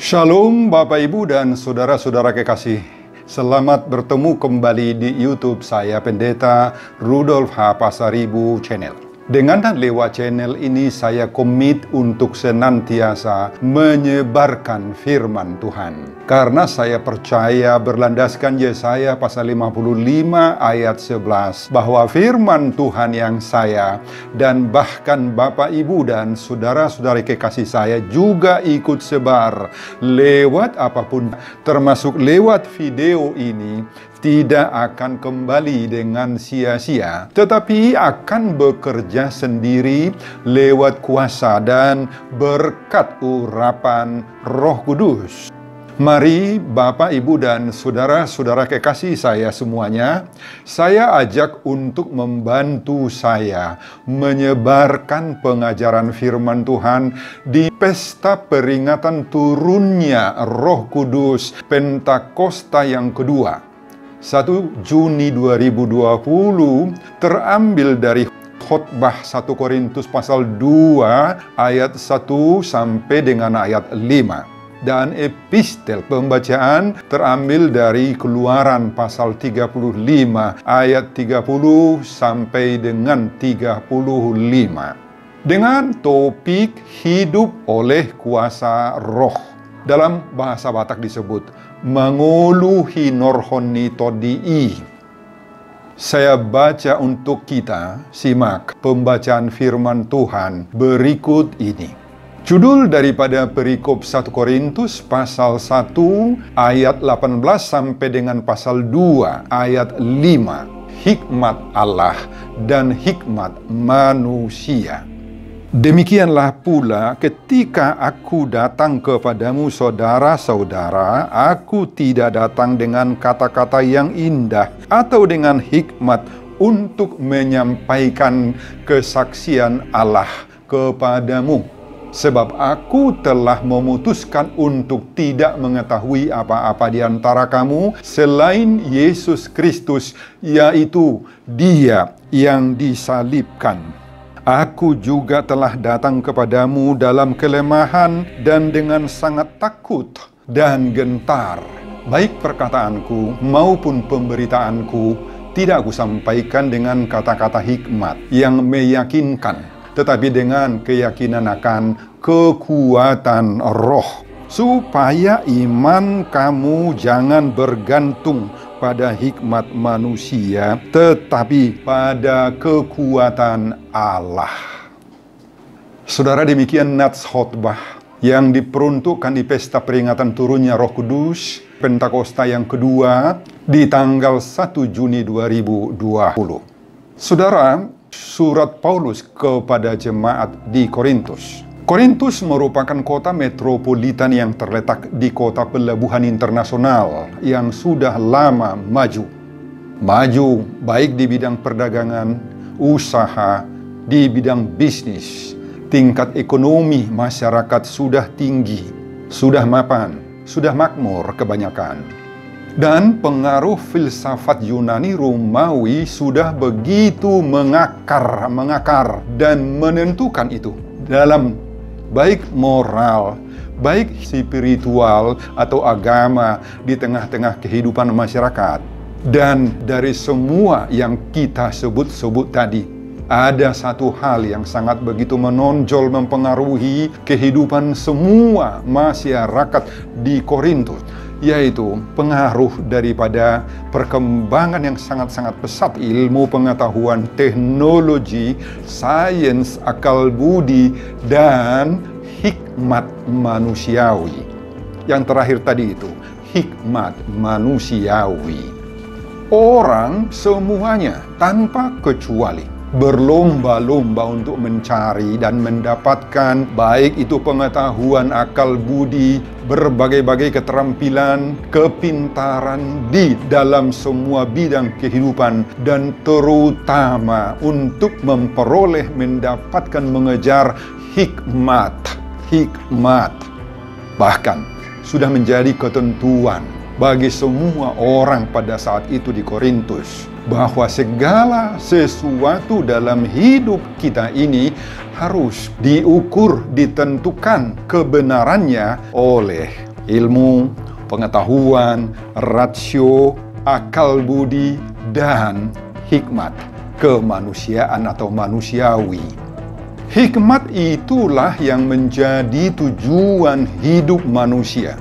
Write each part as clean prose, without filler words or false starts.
Shalom Bapak Ibu dan Saudara-saudara kekasih. Selamat bertemu kembali di YouTube saya, Pendeta Rudolf H. Pasaribu Channel. Dengan dan lewat channel ini saya komit untuk senantiasa menyebarkan firman Tuhan. Karena saya percaya berlandaskan Yesaya pasal 55 ayat 11 bahwa firman Tuhan yang saya dan bahkan Bapak Ibu dan saudara-saudari kekasih saya juga ikut sebar lewat apapun, termasuk lewat video ini, tidak akan kembali dengan sia-sia, tetapi akan bekerja sendiri lewat kuasa dan berkat urapan Roh Kudus. Mari Bapak, Ibu, dan saudara-saudara kekasih saya semuanya, saya ajak untuk membantu saya menyebarkan pengajaran firman Tuhan di pesta peringatan turunnya Roh Kudus Pentakosta yang kedua. 1 Juni 2020 terambil dari khotbah 1 Korintus pasal 2 ayat 1 sampai dengan ayat 5. Dan epistel pembacaan terambil dari Keluaran pasal 35 ayat 30 sampai dengan 35. Dengan topik hidup oleh kuasa roh. Dalam bahasa Batak disebut manguluhi norhoni todii. Saya baca untuk kita, simak pembacaan firman Tuhan berikut ini. Judul daripada perikop 1 Korintus pasal 1 ayat 18 sampai dengan pasal 2 ayat 5. Hikmat Allah dan hikmat manusia. Demikianlah pula ketika aku datang kepadamu saudara-saudara, aku tidak datang dengan kata-kata yang indah atau dengan hikmat untuk menyampaikan kesaksian Allah kepadamu. Sebab aku telah memutuskan untuk tidak mengetahui apa-apa di antara kamu selain Yesus Kristus, yaitu Dia yang disalibkan. Aku juga telah datang kepadamu dalam kelemahan dan dengan sangat takut dan gentar. Baik perkataanku maupun pemberitaanku tidak aku sampaikan dengan kata-kata hikmat yang meyakinkan, tetapi dengan keyakinan akan kekuatan roh, supaya iman kamu jangan bergantung pada hikmat manusia, tetapi pada kekuatan Allah. Saudara, demikian nats khotbah yang diperuntukkan di pesta peringatan turunnya Roh Kudus Pentakosta yang kedua di tanggal 1 Juni 2020. Saudara, surat Paulus kepada jemaat di Korintus. Korintus merupakan kota metropolitan yang terletak di kota pelabuhan internasional yang sudah lama maju. Maju baik di bidang perdagangan, usaha, di bidang bisnis. Tingkat ekonomi masyarakat sudah tinggi, sudah mapan, sudah makmur kebanyakan. Dan pengaruh filsafat Yunani Romawi sudah begitu mengakar dan menentukan itu dalam baik moral, baik spiritual atau agama di tengah-tengah kehidupan masyarakat. Dan dari semua yang kita sebut-sebut tadi, ada satu hal yang sangat begitu menonjol mempengaruhi kehidupan semua masyarakat di Korintus, yaitu pengaruh daripada perkembangan yang sangat-sangat pesat ilmu pengetahuan, teknologi, sains, akal budi, dan hikmat manusiawi. Yang terakhir tadi itu, hikmat manusiawi. Orang semuanya tanpa kecuali berlomba-lomba untuk mencari dan mendapatkan baik itu pengetahuan, akal budi, berbagai-bagai keterampilan, kepintaran di dalam semua bidang kehidupan, dan terutama untuk memperoleh, mendapatkan, mengejar hikmat. Bahkan sudah menjadi ketentuan bagi semua orang pada saat itu di Korintus bahwa segala sesuatu dalam hidup kita ini harus diukur, ditentukan kebenarannya oleh ilmu, pengetahuan, rasio, akal budi, dan hikmat kemanusiaan atau manusiawi. Hikmat itulah yang menjadi tujuan hidup manusia.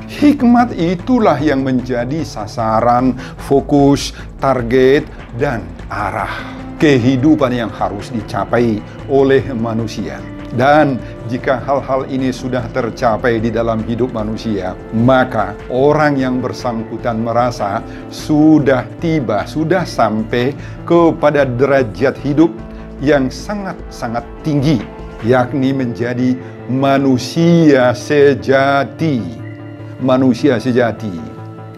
Hikmat itulah yang menjadi sasaran, fokus, target, dan arah kehidupan yang harus dicapai oleh manusia. Dan jika hal-hal ini sudah tercapai di dalam hidup manusia, maka orang yang bersangkutan merasa sudah tiba, sudah sampai kepada derajat hidup yang sangat-sangat tinggi, yakni menjadi manusia sejati. Manusia sejati.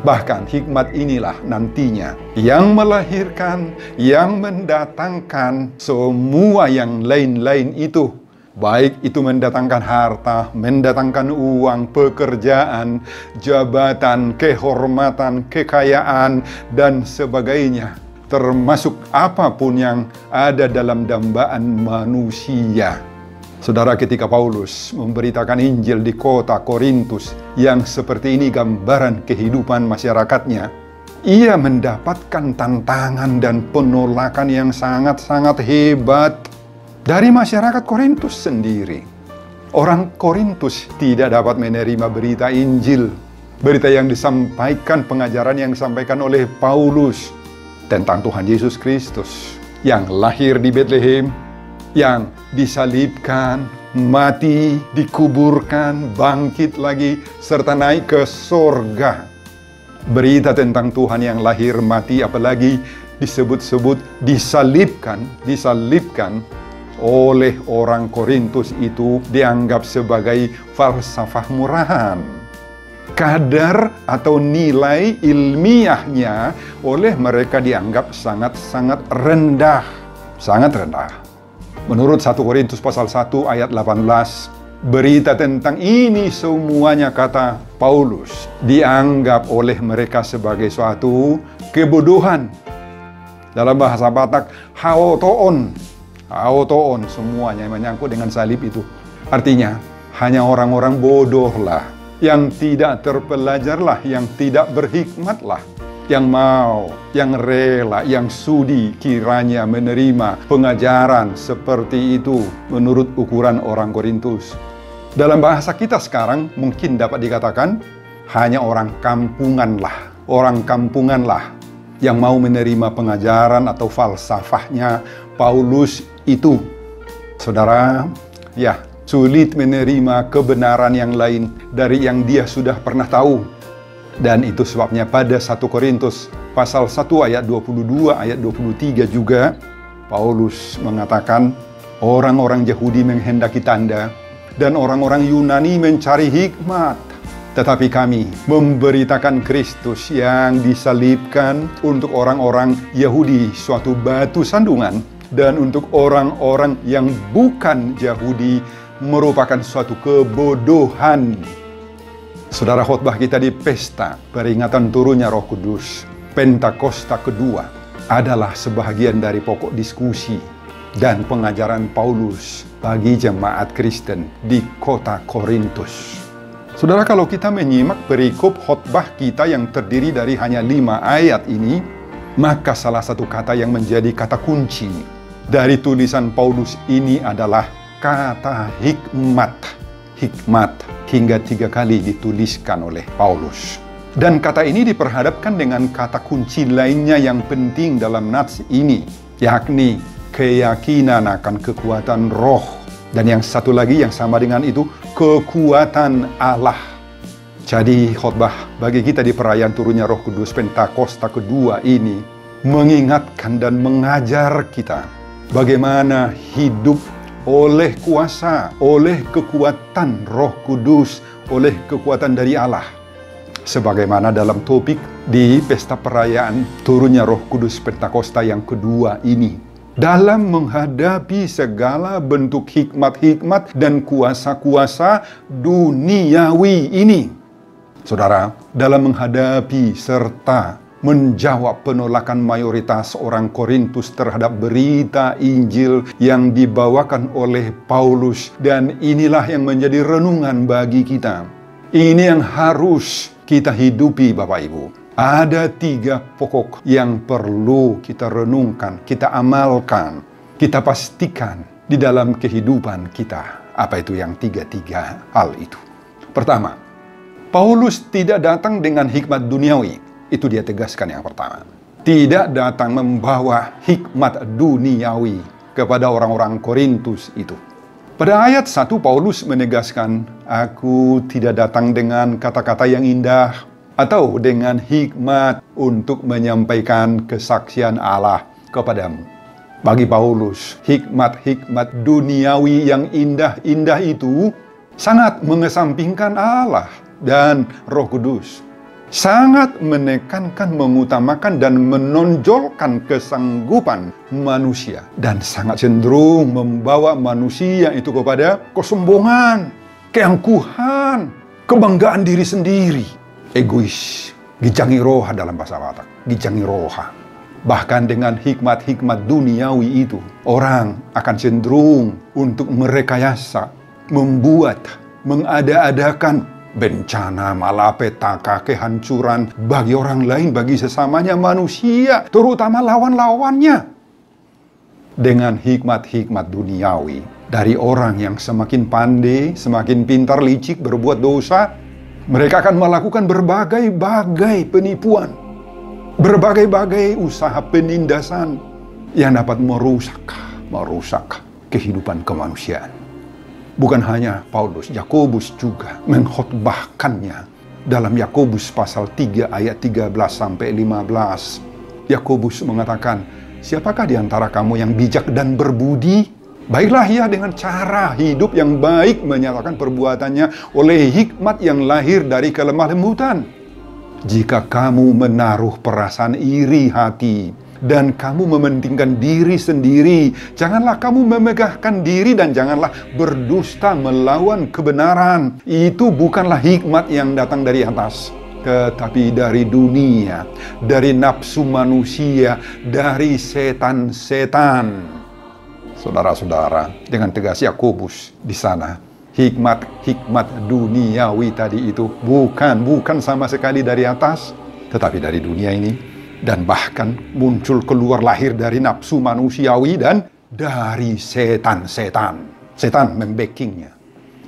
Bahkan hikmat inilah nantinya yang melahirkan, yang mendatangkan semua yang lain-lain itu. Baik itu mendatangkan harta, mendatangkan uang, pekerjaan, jabatan, kehormatan, kekayaan, dan sebagainya. Termasuk apapun yang ada dalam dambaan manusia. Saudara, ketika Paulus memberitakan Injil di kota Korintus yang seperti ini gambaran kehidupan masyarakatnya, ia mendapatkan tantangan dan penolakan yang sangat-sangat hebat dari masyarakat Korintus sendiri. Orang Korintus tidak dapat menerima berita Injil, berita yang disampaikan, pengajaran yang disampaikan oleh Paulus tentang Tuhan Yesus Kristus yang lahir di Betlehem, yang disalibkan, mati, dikuburkan, bangkit lagi, serta naik ke sorga. Berita tentang Tuhan yang lahir, mati, apalagi disebut-sebut disalibkan oleh orang Korintus itu dianggap sebagai falsafah murahan. Kadar atau nilai ilmiahnya oleh mereka dianggap sangat-sangat rendah. Sangat rendah. Menurut 1 Korintus pasal 1 ayat 18, berita tentang ini semuanya, kata Paulus, dianggap oleh mereka sebagai suatu kebodohan. Dalam bahasa Batak, haotoon. Haotoon, semuanya yang menyangkut dengan salib itu. Artinya, hanya orang-orang bodoh lah, yang tidak terpelajar lah, yang tidak berhikmat lah, yang mau, yang rela, yang sudi kiranya menerima pengajaran seperti itu menurut ukuran orang Korintus. Dalam bahasa kita sekarang mungkin dapat dikatakan hanya orang kampungan lah yang mau menerima pengajaran atau falsafahnya Paulus itu. Saudara, ya, sulit menerima kebenaran yang lain dari yang dia sudah pernah tahu. Dan itu sebabnya pada 1 Korintus pasal 1 ayat 22, ayat 23 juga, Paulus mengatakan, orang-orang Yahudi menghendaki tanda, dan orang-orang Yunani mencari hikmat. Tetapi kami memberitakan Kristus yang disalibkan, untuk orang-orang Yahudi suatu batu sandungan, dan untuk orang-orang yang bukan Yahudi merupakan suatu kebodohan. Saudara, khotbah kita di pesta peringatan turunnya Roh Kudus, Pentakosta kedua, adalah sebahagian dari pokok diskusi dan pengajaran Paulus bagi jemaat Kristen di kota Korintus. Saudara, kalau kita menyimak perikop khotbah kita yang terdiri dari hanya 5 ayat ini, maka salah satu kata yang menjadi kata kunci dari tulisan Paulus ini adalah kata hikmat. Hikmat hingga 3 kali dituliskan oleh Paulus. Dan kata ini diperhadapkan dengan kata kunci lainnya yang penting dalam nats ini, yakni keyakinan akan kekuatan roh. Dan yang satu lagi yang sama dengan itu, kekuatan Allah. Jadi khotbah bagi kita di perayaan turunnya Roh Kudus Pentakosta kedua ini mengingatkan dan mengajar kita bagaimana hidup oleh kuasa, oleh kekuatan Roh Kudus, oleh kekuatan dari Allah. Sebagaimana dalam topik di pesta perayaan turunnya Roh Kudus Pentakosta yang kedua ini. Dalam menghadapi segala bentuk hikmat-hikmat dan kuasa-kuasa duniawi ini. Saudara, dalam menghadapi serta menjawab penolakan mayoritas orang Korintus terhadap berita Injil yang dibawakan oleh Paulus. Dan inilah yang menjadi renungan bagi kita. Ini yang harus kita hidupi, Bapak Ibu. Ada 3 pokok yang perlu kita renungkan, kita amalkan, kita pastikan di dalam kehidupan kita. Apa itu yang 3 hal itu? Pertama, Paulus tidak datang dengan hikmat duniawi. Itu dia tegaskan yang pertama. Tidak datang membawa hikmat duniawi kepada orang-orang Korintus itu. Pada ayat 1 Paulus menegaskan, aku tidak datang dengan kata-kata yang indah atau dengan hikmat untuk menyampaikan kesaksian Allah kepadamu. Bagi Paulus, hikmat-hikmat duniawi yang indah-indah itu sangat mengesampingkan Allah dan Roh Kudus. Sangat menekankan, mengutamakan, dan menonjolkan kesanggupan manusia. Dan sangat cenderung membawa manusia itu kepada kesombongan, keangkuhan, kebanggaan diri sendiri. Egois, gijangi roha dalam bahasa Batak, gijangi roha. Bahkan dengan hikmat-hikmat duniawi itu, orang akan cenderung untuk merekayasa, membuat, mengada-adakan bencana, malapetaka, kehancuran bagi orang lain, bagi sesamanya manusia, terutama lawan-lawannya. Dengan hikmat-hikmat duniawi dari orang yang semakin pandai, semakin pintar, licik, berbuat dosa, mereka akan melakukan berbagai-bagai penipuan, berbagai-bagai usaha penindasan yang dapat merusak kehidupan kemanusiaan. Bukan hanya Paulus, Yakobus juga mengkhotbahkannya dalam Yakobus pasal 3 ayat 13-15. Yakobus mengatakan, siapakah di antara kamu yang bijak dan berbudi? Baiklah ia dengan cara hidup yang baik menyatakan perbuatannya oleh hikmat yang lahir dari kelemah lembutan. Jika kamu menaruh perasaan iri hati dan kamu mementingkan diri sendiri, janganlah kamu memegahkan diri dan janganlah berdusta melawan kebenaran. Itu bukanlah hikmat yang datang dari atas, tetapi dari dunia, dari nafsu manusia, dari setan-setan. Saudara-saudara, dengan tegas Yakobus di sana, hikmat duniawi tadi itu bukan sama sekali dari atas, tetapi dari dunia ini, dan bahkan muncul keluar lahir dari nafsu manusiawi dan dari setan-setan. Setan membackingnya.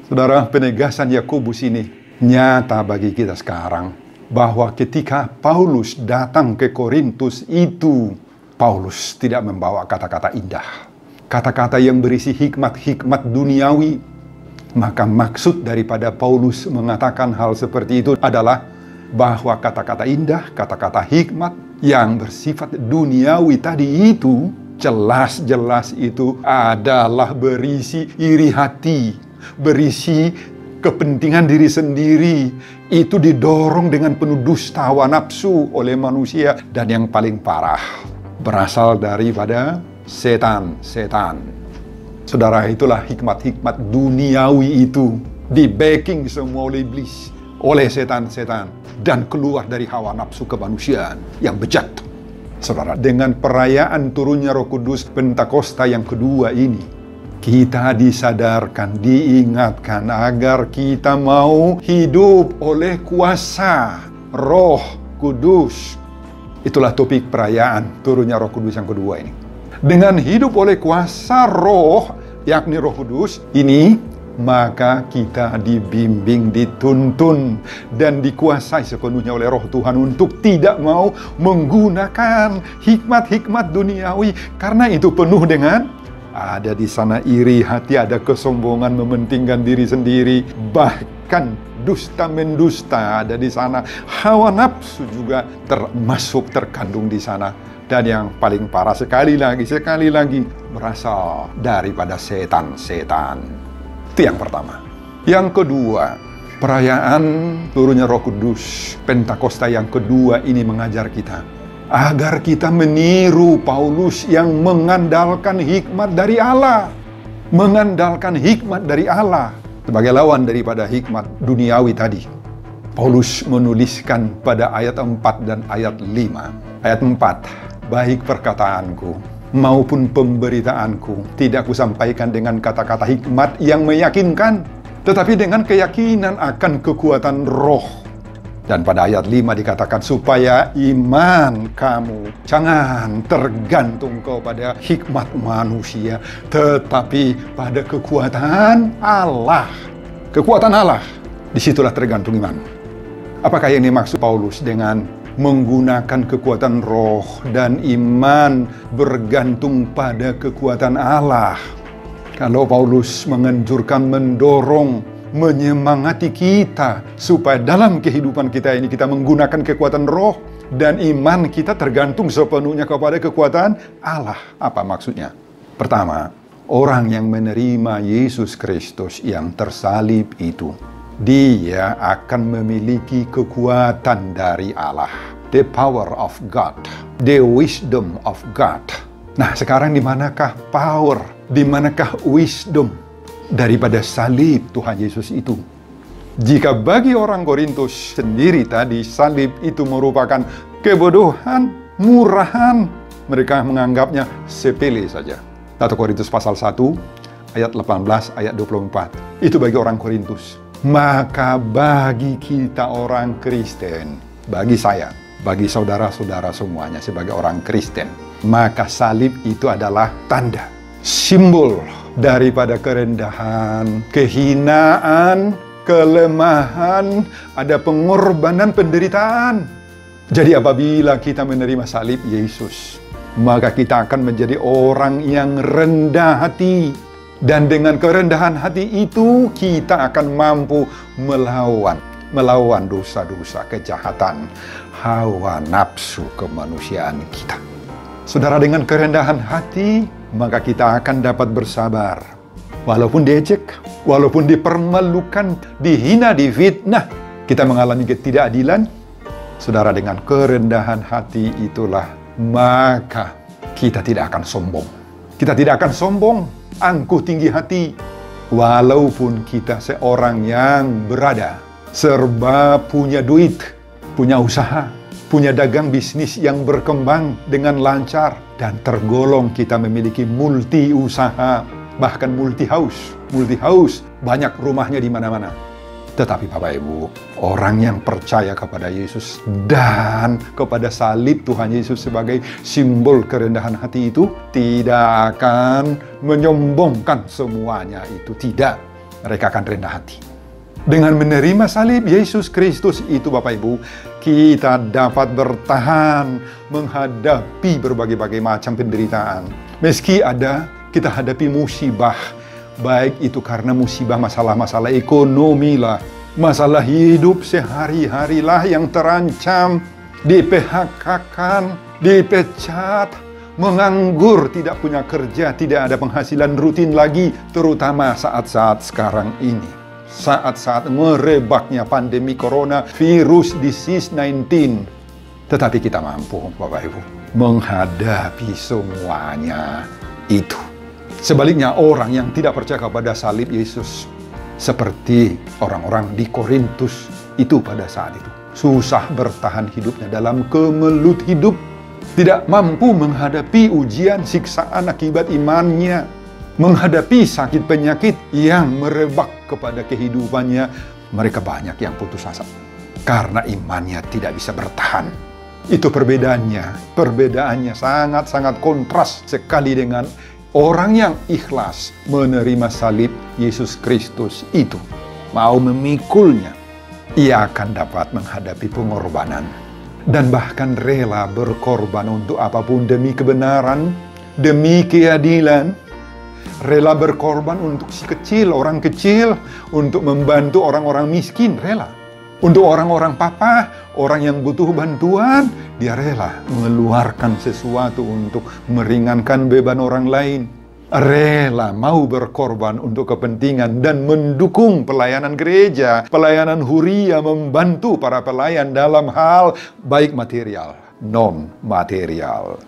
Saudara, penegasan Yakobus ini nyata bagi kita sekarang, bahwa ketika Paulus datang ke Korintus itu, Paulus tidak membawa kata-kata indah, kata-kata yang berisi hikmat duniawi. Maka maksud daripada Paulus mengatakan hal seperti itu adalah bahwa kata-kata indah, kata-kata hikmat yang bersifat duniawi tadi itu, jelas-jelas itu adalah berisi iri hati, berisi kepentingan diri sendiri. Itu didorong dengan penuh dusta hawa nafsu oleh manusia. Dan yang paling parah, berasal daripada setan. Saudara, itulah hikmat duniawi itu di-backing semua oleh iblis, oleh setan-setan, dan keluar dari hawa nafsu kemanusiaan yang bejat. Saudara, dengan perayaan turunnya Roh Kudus Pentakosta yang kedua ini, kita disadarkan, diingatkan agar kita mau hidup oleh kuasa Roh Kudus. Itulah topik perayaan turunnya Roh Kudus yang kedua ini. Dengan hidup oleh kuasa roh, yakni Roh Kudus ini, maka kita dibimbing, dituntun, dan dikuasai sepenuhnya oleh Roh Tuhan untuk tidak mau menggunakan hikmat duniawi, karena itu penuh dengan ada di sana iri hati, ada kesombongan, mementingkan diri sendiri, bahkan dusta mendusta ada di sana, hawa nafsu juga terkandung di sana. Dan yang paling parah sekali lagi berasal daripada setan-setan. Itu yang pertama. Yang kedua, perayaan turunnya Roh Kudus Pentakosta yang kedua ini mengajar kita agar kita meniru Paulus yang mengandalkan hikmat dari Allah. Mengandalkan hikmat dari Allah sebagai lawan daripada hikmat duniawi tadi. Paulus menuliskan pada ayat 4 dan ayat 5. Ayat 4. Baik perkataanku maupun pemberitaanku tidak kusampaikan dengan kata-kata hikmat yang meyakinkan, tetapi dengan keyakinan akan kekuatan roh. Dan pada ayat 5 dikatakan, supaya iman kamu jangan tergantung kepada hikmat manusia, tetapi pada kekuatan Allah. Kekuatan Allah, disitulah tergantung iman. Apakah yang dimaksud Paulus dengan menggunakan kekuatan roh dan iman bergantung pada kekuatan Allah? Kalau Paulus menganjurkan, mendorong, menyemangati kita supaya dalam kehidupan kita ini kita menggunakan kekuatan roh dan iman kita tergantung sepenuhnya kepada kekuatan Allah. Apa maksudnya? Pertama, orang yang menerima Yesus Kristus yang tersalib itu, dia akan memiliki kekuatan dari Allah. The power of God, the wisdom of God. Nah, sekarang di manakah power, di manakah wisdom daripada salib Tuhan Yesus itu? Jika bagi orang Korintus sendiri tadi salib itu merupakan kebodohan, murahan, mereka menganggapnya sepele saja. 1 Korintus pasal 1 ayat 18 ayat 24. Itu bagi orang Korintus. Maka bagi kita orang Kristen, bagi saya, bagi saudara-saudara semuanya sebagai orang Kristen, maka salib itu adalah tanda, simbol daripada kerendahan, kehinaan, kelemahan, ada pengorbanan, penderitaan. Jadi apabila kita menerima salib Yesus, maka kita akan menjadi orang yang rendah hati. Dan dengan kerendahan hati itu, kita akan mampu melawan dosa-dosa, kejahatan, hawa nafsu kemanusiaan kita. Saudara, dengan kerendahan hati, maka kita akan dapat bersabar. Walaupun diejek, walaupun dipermalukan, dihina, difitnah, kita mengalami ketidakadilan. Saudara, dengan kerendahan hati itulah, maka kita tidak akan sombong. Kita tidak akan sombong, angkuh tinggi hati. Walaupun kita seorang yang berada, serba punya duit, punya usaha, punya dagang bisnis yang berkembang dengan lancar, dan tergolong kita memiliki multi usaha, bahkan multi house, banyak rumahnya di mana-mana. Tetapi Bapak Ibu, orang yang percaya kepada Yesus dan kepada salib Tuhan Yesus sebagai simbol kerendahan hati itu, tidak akan menyombongkan semuanya itu, tidak. Mereka akan rendah hati. Dengan menerima salib Yesus Kristus itu, Bapak Ibu, kita dapat bertahan menghadapi berbagai-bagai macam penderitaan. Meski ada, kita hadapi musibah, baik itu karena musibah masalah-masalah ekonomi lah, masalah hidup sehari-hari lah yang terancam, di-PHK-kan, dipecat, menganggur, tidak punya kerja, tidak ada penghasilan rutin lagi, terutama saat-saat sekarang ini. Saat-saat merebaknya pandemi corona, virus disease 19. Tetapi kita mampu, Bapak Ibu, menghadapi semuanya itu. Sebaliknya, orang yang tidak percaya kepada salib Yesus, seperti orang-orang di Korintus itu pada saat itu, susah bertahan hidupnya dalam kemelut hidup, tidak mampu menghadapi ujian siksaan akibat imannya, menghadapi sakit penyakit yang merebak kepada kehidupannya. Mereka banyak yang putus asa karena imannya tidak bisa bertahan. Itu perbedaannya sangat-sangat kontras sekali dengan orang yang ikhlas menerima salib Yesus Kristus itu, mau memikulnya. Ia akan dapat menghadapi pengorbanan dan bahkan rela berkorban untuk apapun demi kebenaran, demi keadilan. Rela berkorban untuk si kecil, orang kecil, untuk membantu orang-orang miskin, rela. Untuk orang-orang papa, orang yang butuh bantuan, dia rela mengeluarkan sesuatu untuk meringankan beban orang lain. Rela mau berkorban untuk kepentingan dan mendukung pelayanan gereja, pelayanan huria, membantu para pelayan dalam hal baik material, non-material.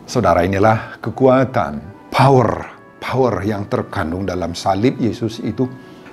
Saudara, inilah kekuatan, power yang terkandung dalam salib Yesus itu,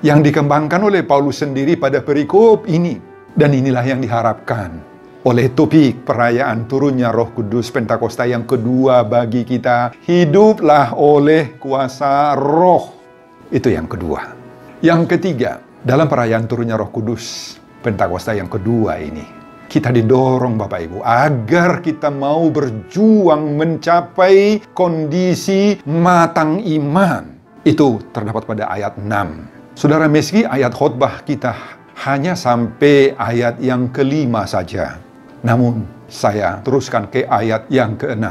yang dikembangkan oleh Paulus sendiri pada perikop ini. Dan inilah yang diharapkan oleh topik perayaan turunnya Roh Kudus Pentakosta yang kedua bagi kita. Hiduplah oleh kuasa Roh. Itu yang kedua. Yang ketiga, Dalam perayaan turunnya Roh Kudus, Pentakosta yang kedua ini, kita didorong Bapak Ibu agar kita mau berjuang mencapai kondisi matang iman. Itu terdapat pada ayat 6. Saudara, meski ayat khotbah kita hanya sampai ayat yang ke-5 saja, namun saya teruskan ke ayat yang ke-6.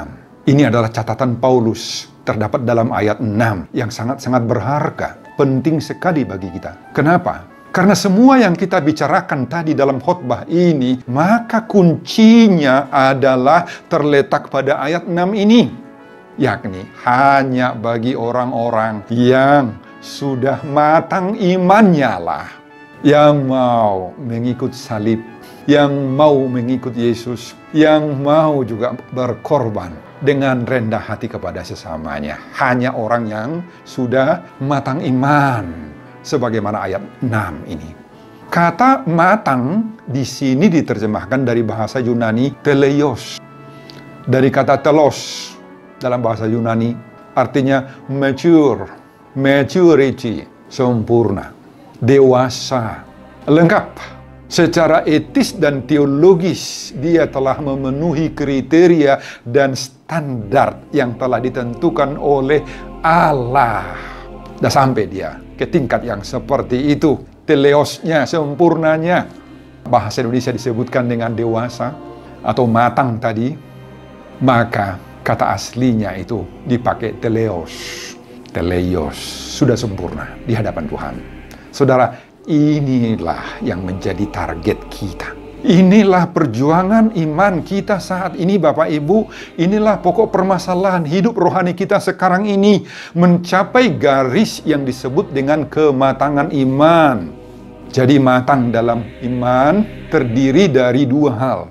Ini adalah catatan Paulus terdapat dalam ayat 6 yang sangat-sangat berharga, penting sekali bagi kita. Kenapa? Karena semua yang kita bicarakan tadi dalam khotbah ini, maka kuncinya adalah terletak pada ayat 6 ini, yakni hanya bagi orang-orang yang sudah matang imannya lah, yang mau mengikut salib, yang mau mengikut Yesus, yang mau juga berkorban dengan rendah hati kepada sesamanya. Hanya orang yang sudah matang iman, sebagaimana ayat 6 ini. Kata matang di sini diterjemahkan dari bahasa Yunani teleios. Dari kata telos dalam bahasa Yunani artinya mature, maturity, sempurna, dewasa, lengkap. Secara etis dan teologis, dia telah memenuhi kriteria dan standar yang telah ditentukan oleh Allah. Dan sampai dia ke tingkat yang seperti itu, teleosnya, sempurnanya. Bahasa Indonesia disebutkan dengan dewasa atau matang tadi, maka kata aslinya itu dipakai teleos. Teleios, sudah sempurna di hadapan Tuhan. Saudara, inilah yang menjadi target kita. Inilah perjuangan iman kita saat ini Bapak Ibu. Inilah pokok permasalahan hidup rohani kita sekarang ini. Mencapai garis yang disebut dengan kematangan iman. Jadi matang dalam iman terdiri dari dua hal.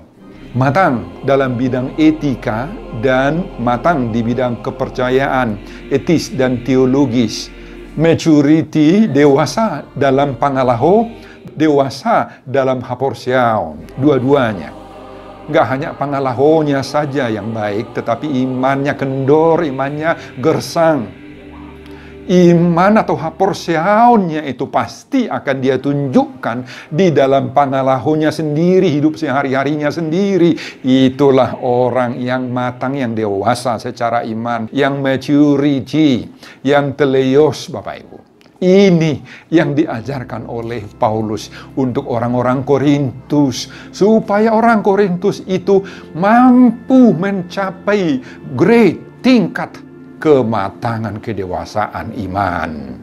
Matang dalam bidang etika dan matang di bidang kepercayaan, etis dan teologis. Maturity, dewasa dalam pangalaho, dewasa dalam haporsiaon. Dua-duanya. Nggak hanya pangalahonya saja yang baik, tetapi imannya kendor, imannya gersang. Iman atau haporsiaonnya itu pasti akan dia tunjukkan di dalam pangalahonya sendiri, hidup sehari-harinya sendiri. Itulah orang yang matang, yang dewasa secara iman, yang maturity, yang teleios Bapak Ibu. Ini yang diajarkan oleh Paulus untuk orang-orang Korintus, supaya orang Korintus itu mampu mencapai great tingkat kematangan kedewasaan iman.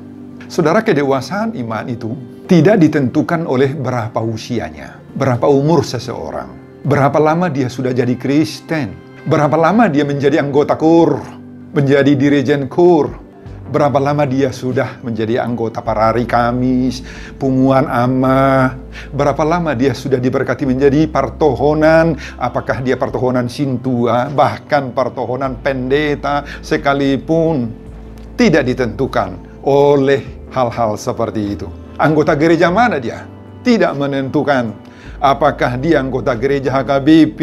Saudara, kedewasaan iman itu tidak ditentukan oleh berapa usianya, berapa umur seseorang, berapa lama dia sudah jadi Kristen, berapa lama dia menjadi anggota KUR, menjadi dirijen KUR, berapa lama dia sudah menjadi anggota Parari Kamis, Punguan Ama, berapa lama dia sudah diberkati menjadi partohonan, apakah dia partohonan Sintua, bahkan partohonan pendeta sekalipun, tidak ditentukan oleh hal-hal seperti itu. Anggota gereja mana dia? Tidak menentukan. Apakah dia anggota gereja HKBP,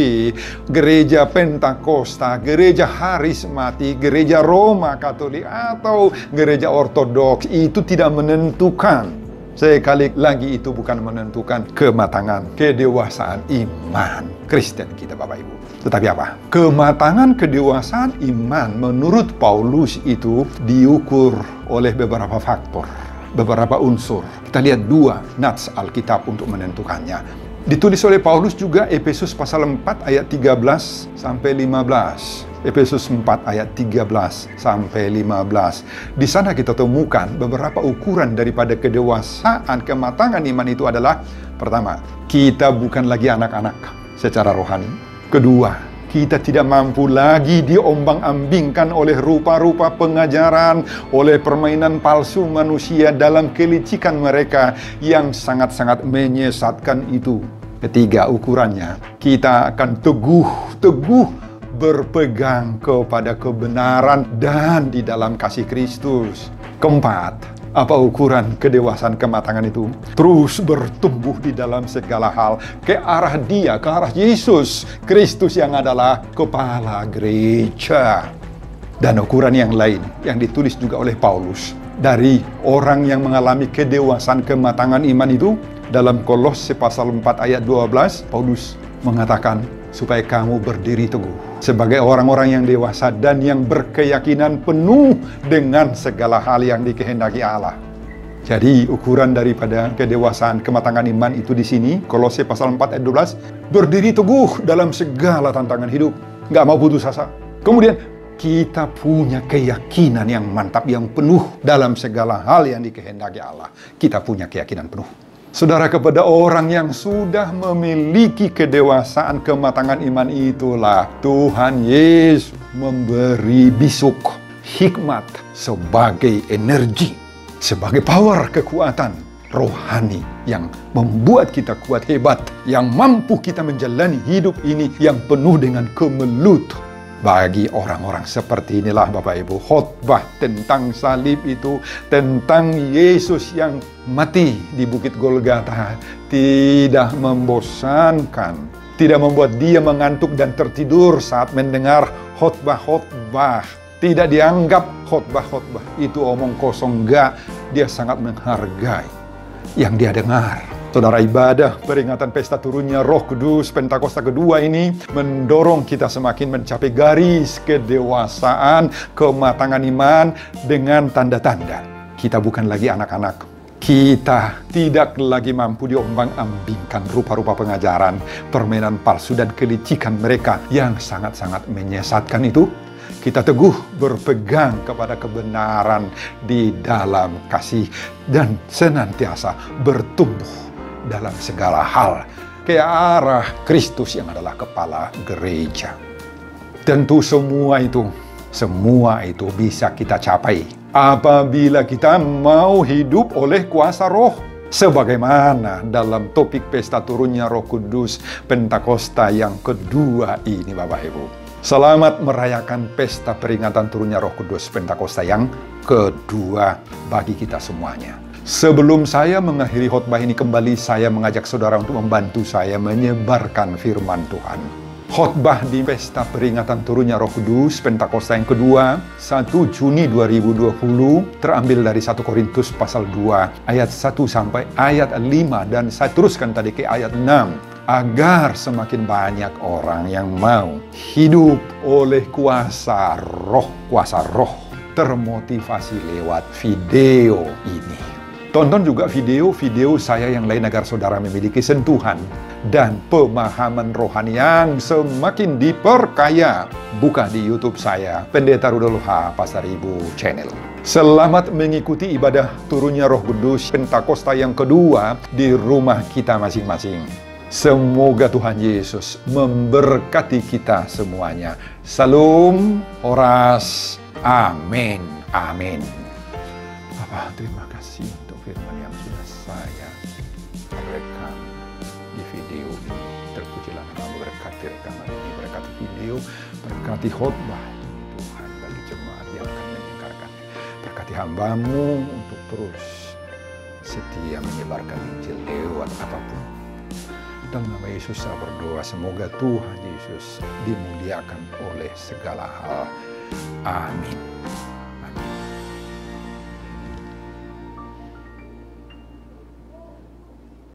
gereja Pentakosta, gereja Harismati, gereja Roma Katolik, atau gereja Ortodoks, itu tidak menentukan. Sekali lagi itu bukan menentukan kematangan, kedewasaan iman Kristen kita Bapak Ibu. Tetapi apa? Kematangan kedewasaan iman menurut Paulus itu diukur oleh beberapa faktor, beberapa unsur. Kita lihat dua nats Alkitab untuk menentukannya. Ditulis oleh Paulus juga Efesus pasal 4 ayat 13 sampai 15. Efesus 4 ayat 13 sampai 15. Di sana kita temukan beberapa ukuran daripada kedewasaan kematangan iman itu adalah: pertama, kita bukan lagi anak-anak secara rohani. Kedua, kita tidak mampu lagi diombang-ambingkan oleh rupa-rupa pengajaran, oleh permainan palsu manusia dalam kelicikan mereka yang sangat-sangat menyesatkan itu. Ketiga, ukurannya, kita akan teguh berpegang kepada kebenaran dan di dalam kasih Kristus. Keempat, apa ukuran kedewasaan kematangan itu? Terus bertumbuh di dalam segala hal ke arah Dia, ke arah Yesus Kristus yang adalah kepala gereja. Dan ukuran yang lain yang ditulis juga oleh Paulus dari orang yang mengalami kedewasaan kematangan iman itu. Dalam Kolose pasal 4 ayat 12, Paulus mengatakan supaya kamu berdiri teguh sebagai orang-orang yang dewasa dan yang berkeyakinan penuh dengan segala hal yang dikehendaki Allah. Jadi ukuran daripada kedewasaan kematangan iman itu di sini, Kolose pasal 4 ayat 12, berdiri teguh dalam segala tantangan hidup, nggak mau putus asa. Kemudian kita punya keyakinan yang mantap, yang penuh dalam segala hal yang dikehendaki Allah. Kita punya keyakinan penuh. Saudara, kepada orang yang sudah memiliki kedewasaan kematangan iman itulah Tuhan Yesus memberi bisuk hikmat sebagai energi, sebagai power, kekuatan rohani yang membuat kita kuat, hebat, yang mampu kita menjalani hidup ini yang penuh dengan kemelut. Bagi orang-orang seperti inilah Bapak Ibu, khotbah tentang salib itu, tentang Yesus yang mati di Bukit Golgata, tidak membosankan, tidak membuat dia mengantuk dan tertidur saat mendengar khotbah-khotbah. Tidak dianggap khotbah-khotbah itu omong kosong, enggak. Dia sangat menghargai yang dia dengar. Saudara, ibadah peringatan pesta turunnya Roh Kudus Pentakosta kedua ini mendorong kita semakin mencapai garis kedewasaan, kematangan iman dengan tanda-tanda. Kita bukan lagi anak-anak. Kita tidak lagi mampu diombang-ambingkan rupa-rupa pengajaran, permainan palsu dan kelicikan mereka yang sangat-sangat menyesatkan itu. Kita teguh berpegang kepada kebenaran di dalam kasih dan senantiasa bertumbuh dalam segala hal ke arah Kristus yang adalah kepala gereja. Tentu semua itu bisa kita capai apabila kita mau hidup oleh kuasa Roh, sebagaimana dalam topik pesta turunnya Roh Kudus Pentakosta yang kedua ini Bapak Ibu. Selamat merayakan pesta peringatan turunnya Roh Kudus Pentakosta yang kedua bagi kita semuanya. Sebelum saya mengakhiri khotbah ini, kembali saya mengajak saudara untuk membantu saya menyebarkan firman Tuhan. Khotbah di pesta peringatan turunnya Roh Kudus Pentakosta yang kedua, 1 Juni 2020, terambil dari 1 Korintus pasal 2 ayat 1 sampai ayat 5, dan saya teruskan tadi ke ayat 6. Agar semakin banyak orang yang mau hidup oleh kuasa roh, termotivasi lewat video ini. Tonton juga video-video saya yang lain agar saudara memiliki sentuhan dan pemahaman rohani yang semakin diperkaya. Buka di YouTube saya, Pendeta Rudolf H. Pasaribu Channel. Selamat mengikuti ibadah turunnya Roh Kudus Pentakosta yang kedua di rumah kita masing-masing. Semoga Tuhan Yesus memberkati kita semuanya. Salam, Horas, amin, amin. Bapak, terima kasih untuk firman yang sudah saya rekam di video ini. Terpujilah nama, berkati rekaman ini, berkati video, berkati khotbah Tuhan bagi jemaat yang akan mendengarkan. Berkati hamba-Mu untuk terus setia menyebarkan Injil lewat apapun. Dalam nama Yesus saya berdoa, semoga Tuhan Yesus dimuliakan oleh segala hal. Amin.